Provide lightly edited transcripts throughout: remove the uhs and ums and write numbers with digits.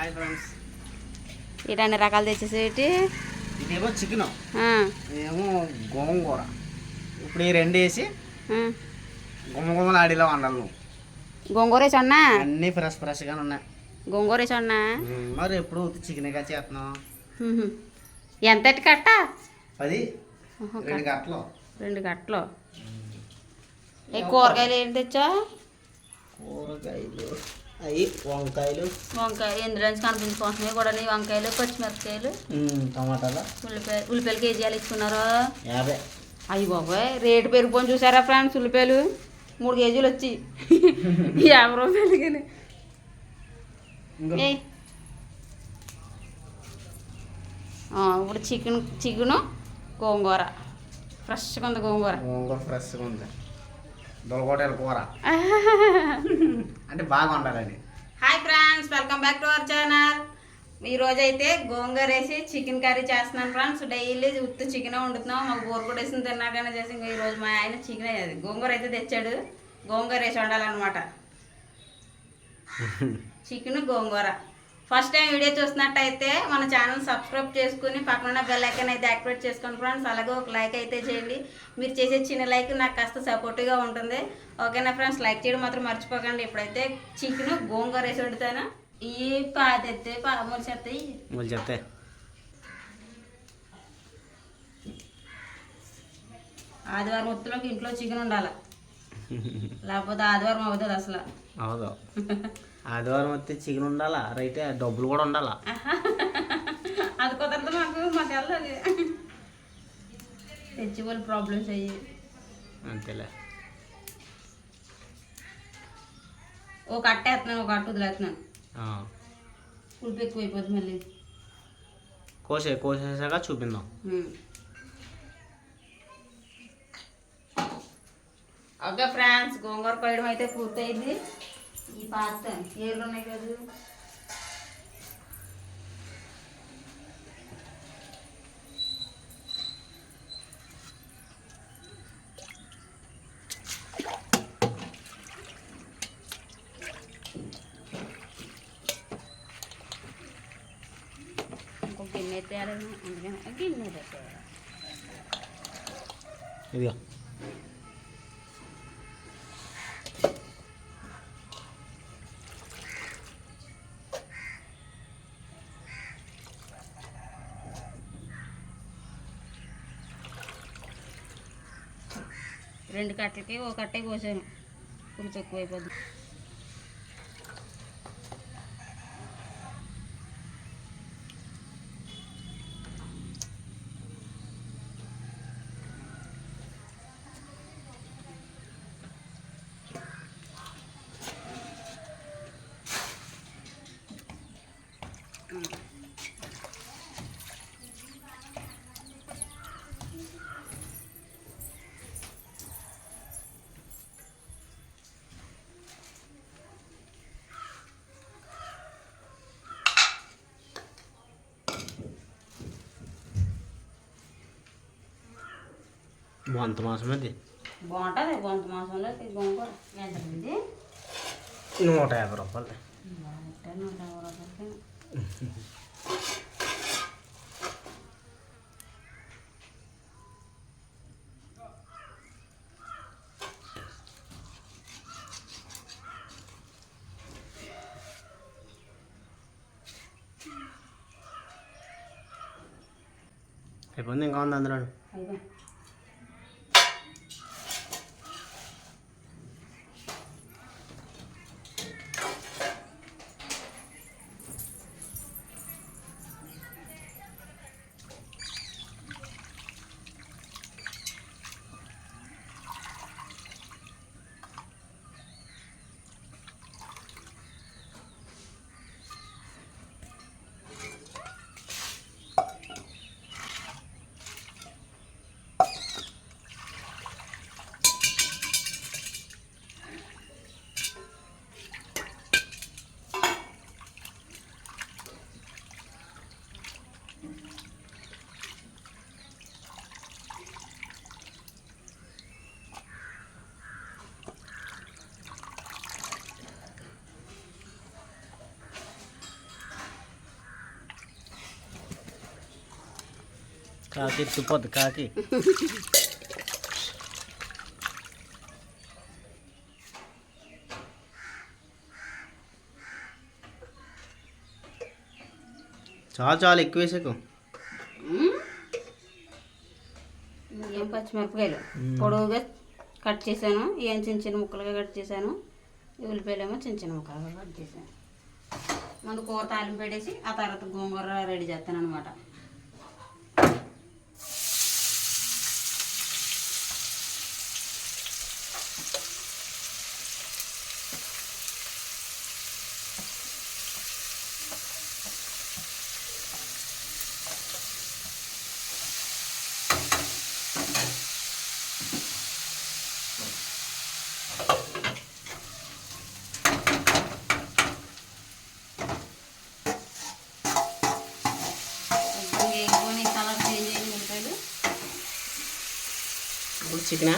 Hi friends. ఇటు అన్ని రకాలు తెచ్చేసేటి. ఇదేమో చికెన్, ఇదేమో గోంగూర. ఇప్పుడు ఈ రెండు వేసి గుమ్మగుమ్మలు ఆడిలా వండాలి. గోంగూర వేసి ఉన్నా అన్నీ ఫ్రెష్గా ఉన్నాయి. గోంగూర వేసి ఉన్నా మరి ఎప్పుడు చికెన్గా చేస్తున్నాం. ఎంత కట్ట? 10 2 గంటలు. 2 గంటలు. కూరగాయలు ఏంటి తెచ్చా? కూరగాయలు అవి వంకాయలు ఇందులోంచి కనిపించుకుంటున్నాయి కూడా. వంకాయలు, పచ్చిమిరపకాయలు, టమాటాలు, ఉల్లిపాయలు కేజీలు ఇచ్చుకున్నారు. 50. అయ్యి బాబాయ్, రేటు పెరిగిపోయి చూసారా ఫ్రెండ్స్. ఉల్లిపాయలు 3 కేజీలు వచ్చి 50 రూపాయలు. కానీ ఇప్పుడు చికెను గోంగూర ఫ్రెష్గా ఉంది. గోంగూర ఫ్రెష్గా ఉంది. దొలగొట్టేల కూర అంటే బాగా ఉండాలని. Hi friends, welcome back to our channel. ఈరోజు అయితే గోంగూర వేసి చికెన్ కర్రీ చేస్తున్నాను ఫ్రెండ్స్. డైలీ ఉత్తి చికెన్ వండుతున్నాం. మాకు బోర్ కూడా వేసింది, తిన్నాకనే చేసి ఇంకా ఈరోజు మా ఆయన చికెన్ అది గోంగూర అయితే తెచ్చాడు. గోంగూర వేసి వండాలన్నమాట. చికెన్ గోంగూర. ఫస్ట్ టైం వీడియో చూసినట్టయితే మన ఛానల్ సబ్స్క్రైబ్ చేసుకుని పక్కన బెల్ ఐకాన్ అయితే యాక్టివేట్ చేసుకోండి ఫ్రెండ్స్. అలాగే ఒక లైక్ అయితే చేయండి. మీరు చేసే చిన్న లైక్ నాకు కాస్త సపోర్టివ్గా ఉంటుంది. ఓకేనా ఫ్రెండ్స్, లైక్ చేయడం మాత్రం మర్చిపోకండి. ఇప్పుడైతే చికెన్ గోంగూర వేసి వండుతాను. ఈ పాదెత్తే మొలిచేస్తాయి. ఆదివారం మొత్తంలోకి ఇంట్లో చికెన్ ఉండాలి, లేకపోతే ఆదివారం అవుతుంది అసలు. అవును, ఆదివారం వస్తే చికెన్ ఉండాలా, రైతే డబ్బులు కూడా ఉండాలా. అది కుదరదు మాకు వెళ్ళాలి. తెచ్చిపోవాలి ప్రాబ్లమ్స్ అయ్యి. అంతేలే. ఒక అట్ట వేస్తున్నాను, ఒక అట్ట వదిలేస్తున్నాను. పులుపు ఎక్కువ అయిపోతుంది మళ్ళీ. కోసేసాక చూపిందాం. ఓకే ఫ్రెండ్స్, గోంగూర కోయడం అయితే పూర్తయింది. ఈ పాత ఏర్లు ఉన్నాయి కదా, ఇంకో గిన్నె అయితే అందుకని గిన్నె పెట్టారు. ఇదిగో 2 కట్టలకి ఒక కట్టే కోసాను. పులుసు ఎక్కువైపోద్ది. బొంత మాసం అది బాగుంటుంది. బొంత మాసంలో గోంగూర ఎంతమంది? 150 రూపాయలు. 150 రూపాయలకి అయిపోయింది. ఇంకా ఉంది అందులో. అయిపోయి కాకి ఎత్తిపోద్ది కాకి. చాలు చాలు ఎక్కువ వేసాకు. ఏం పచ్చిమిరపకాయలు పొడవుగా కట్ చేశాను, ఏం చిన్న చిన్న ముక్కలుగా కట్ చేశాను. ఉల్లిపాయలేమో చిన్న చిన్న ముక్కలుగా కట్ చేశాను. ముందు కూర తాలింపు పెట్టేసి ఆ తర్వాత గోంగూర రెడీ చేస్తాను అనమాట. కలర్ చేంజ్ అయిన ఉల్లిపాయలు ఇప్పుడు చికెనా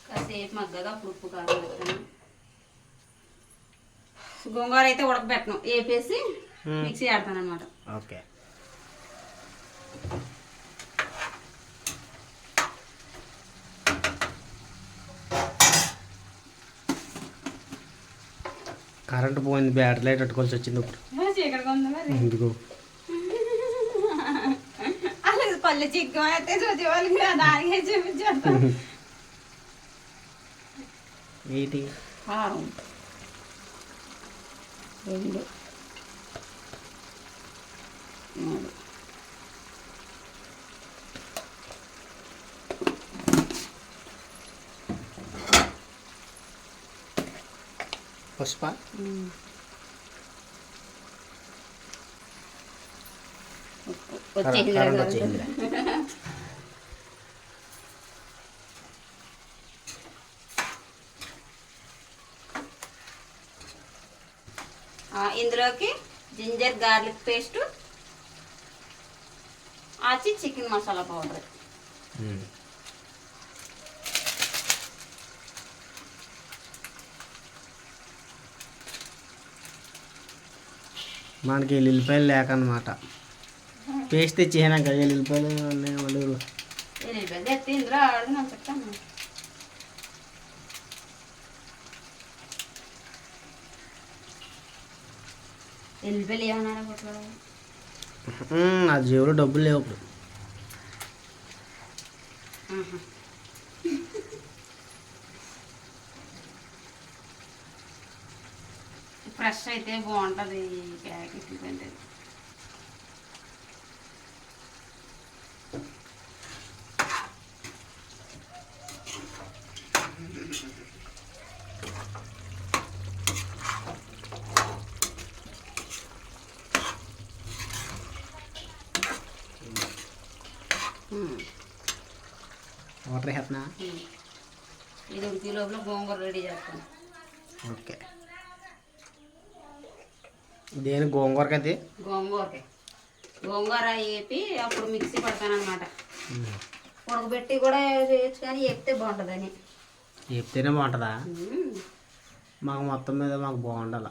కాసేపు మగ్గగా అప్పుడు ఉప్పు కారం వేస్తాను. గోంగూర అయితే ఉడకబెట్టను, వేపేసి మిక్సీ ఆడతాను అనమాట. ఓకే. కరెంట్ పోయింది, బ్యాటరీ లైట్ పెట్టుకోవాల్సి వచ్చింది ఇప్పుడు. చీకటిగా ఉంది మరి. ఎందుకు అలా పళ్ళు చిక్కు అయితే చూసేవాళ్ళకి దానికే చూపించేస్తాను. ఏంటి కారం 2 3 పసుపా కరెంట్ వచ్చేసింది. ఇందులోకి జింజర్ గార్లిక్ పేస్ట్, ఆచి చికెన్ మసాలా పౌడర్. మనకి ఎల్లుల్లిపాయలు లేక అనమాట. పేస్ట్ తెచ్చేసాక ఎల్లుల్లిపాయలు వాళ్ళు ఎల్లుల్లిపాయలు తెస్తే ఇందులో ఆడదు నాకు చెప్తాను. ఎల్లుల్లిపాయలు ఏమన్నా కొట్టడం నా జేబులో డబ్బులు లేవు ఇప్పుడు. ఫ్రెష్ అయితే బాగుంటుంది ప్యాకెట్ కంటే. వాటర్ వేస్తున్నా. ఇది ఉడికి లోపల గోంగూర రెడీ చేస్తాను. ఓకే. దేని గోంగూరకి అది గోంగూరకి గోంగూర వేపి అప్పుడు మిక్సీ పడతాను అనమాట. ఉడకబెట్టి కూడా చేయొచ్చు కానీ వేపితే బాగుంటుందని. చెప్తేనే బాగుంటుందా? మాకు మొత్తం మీద మాకు బాగుండాల.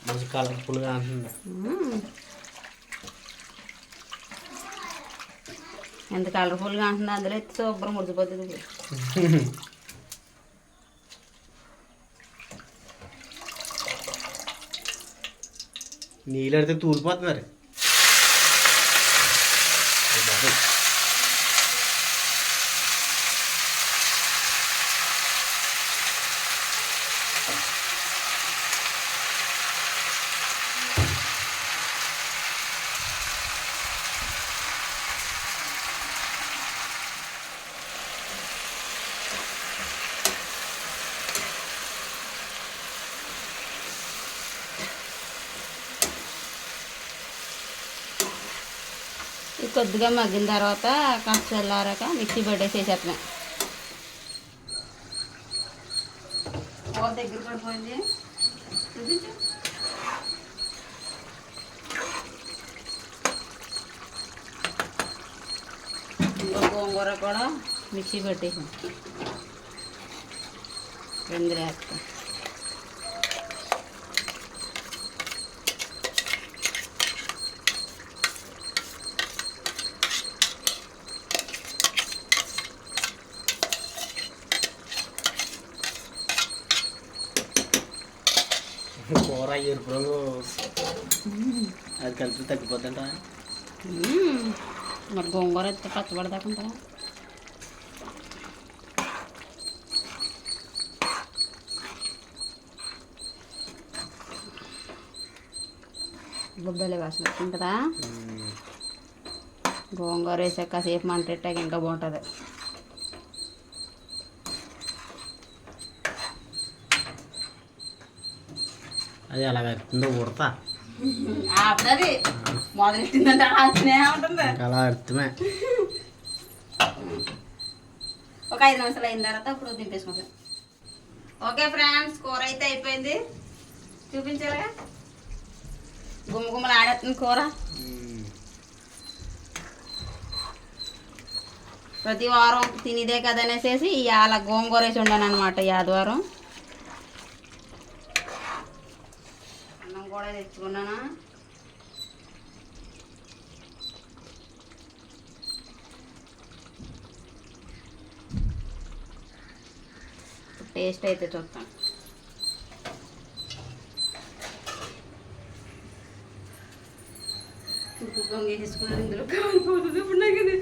మంచి కలర్ఫుల్గా అంటుంది. ఎంత కలర్ఫుల్గా అంటుంది, అందులో ఎత్తి శుభ్రం ముడిచిపోతుంది. నీళ్ళు అడితే తూలిపోతున్నారు. కొద్దిగా మగ్గిన తర్వాత కాస్త చల్లారాక మిక్సీ పట్టేసేసేస్తున్నాయి. దగ్గర పడిపోయింది చూపించు. ఇంకా గోంగూర కూడా మిక్సీ పట్టేసాం. రెండు వేస్తాం. కూర ఎరుపు రంగు అది కలిపి తగ్గిపోతుంటా. మరి గోంగూర అయితే పచ్చబడదాకుంటా. బొబ్బలి వాసన వస్తుంటుందా? గోంగూర వేసాక కాసేపు మంటెట్టాక ఇంకా బాగుంటుంది. అది ఎలాగ అర్థందో ఉడతా ఆపుతుంది. మొదలెట్టిందంటే ఆడుతూనే ఉంటుంది. అలా అర్థమే. ఒక 5 నిమిషాలు అయిన తర్వాత ఇప్పుడు దింపేసుకుంటాం. ఓకే ఫ్రెండ్స్, కూర అయితే అయిపోయింది. చూపించాలిగా గుమ్మగుమ్మలు ఆడేస్తుంది కూర. ప్రతి వారం తినేదే కదనేసేసి ఇవాళ గోంగూర వేసి ఉండాను అనమాట. ఈ ఆదివారం అన్నం కూడా తెచ్చుకున్నాను. టేస్ట్ అయితే చూస్తాను. ఉప్పు పొంగి వేసుకున్నాను. ఇందులో కాలిపోతుంది ఇప్పుడు నాకు ఇది.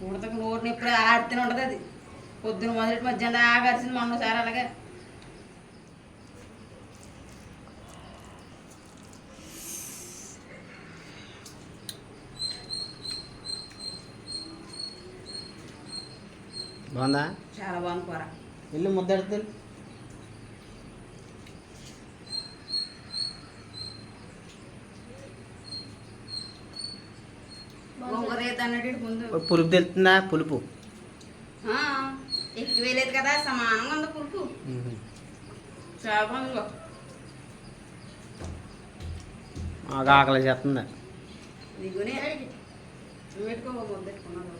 ఉడతకు నోరుని ఎప్పుడు ఆడితేనే ఉంటుంది. అది పొద్దున మొదటి మధ్యాహ్నం ఆగాల్సింది మొన్నసారి అలాగే. బాగుందా? చాలా బాగుంది కూర. ఇల్లు ముద్దెడుతుంది. గోంగూర అన్నట్టు ముందు పులుపు తెలుస్తుందా? పులుపు ఎక్కువ వేయలేదు కదా, సమానంగా ఉంది పులుపు. చాలా బాగుంది. మాకు ఆకలి చేస్తుందా? దిగునే పెట్టుకో పెట్టుకున్నాను.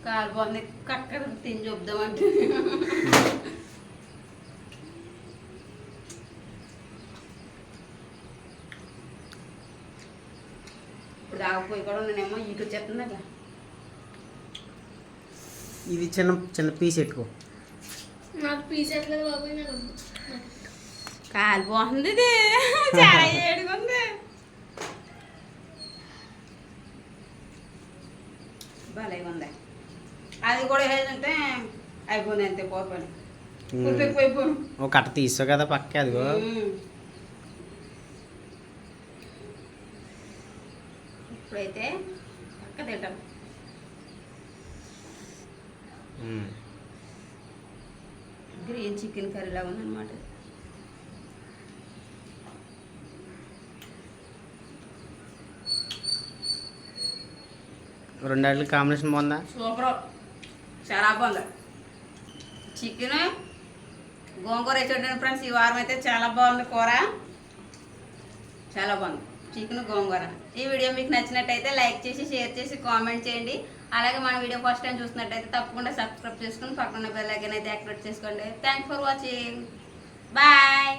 కాలు బాగుంది. కక్కడ తిని చూద్దామంటే ఇప్పుడు ఆగిపోయి కూడా నేనేమో ఇటు చెప్తున్నా. ఇది చిన్న చిన్న పీస్ పెట్టుకో. నాకు పీస్ ఎట్లేదు బాబు. కాలు బాగుంది. ఇది చాలా ఏడుగుంది. భలే ఉంది. అది కూడా ఏంటంటే అయిపోయింది అంతే. పోపని ఎక్కువైపోయి ఒక కట్ట తీసావు కదా పక్క. అదిగో ఇప్పుడైతే పక్క తింటాం. గ్రీన్ చికెన్ కర్రీ లాగా ఉందన్నమాట. రెండాటికి కాంబినేషన్ బాగుందా? సూపర్, చాలా బాగుంది. చికెన్ గోంగూర వేసేటండి ఫ్రెండ్స్. ఈ వారం అయితే చాలా బాగుంది కూర. చాలా బాగుంది చికెన్ గోంగూర. ఈ వీడియో మీకు నచ్చినట్టయితే లైక్ చేసి, షేర్ చేసి, కామెంట్ చేయండి. అలాగే మన వీడియో ఫస్ట్ టైం చూసినట్టయితే తప్పకుండా సబ్స్క్రైబ్ చేసుకుని పక్కన బెల్ ఐకాన్ అయితే యాక్టివేట్ చేసుకోండి. Thanks for watching. బాయ్.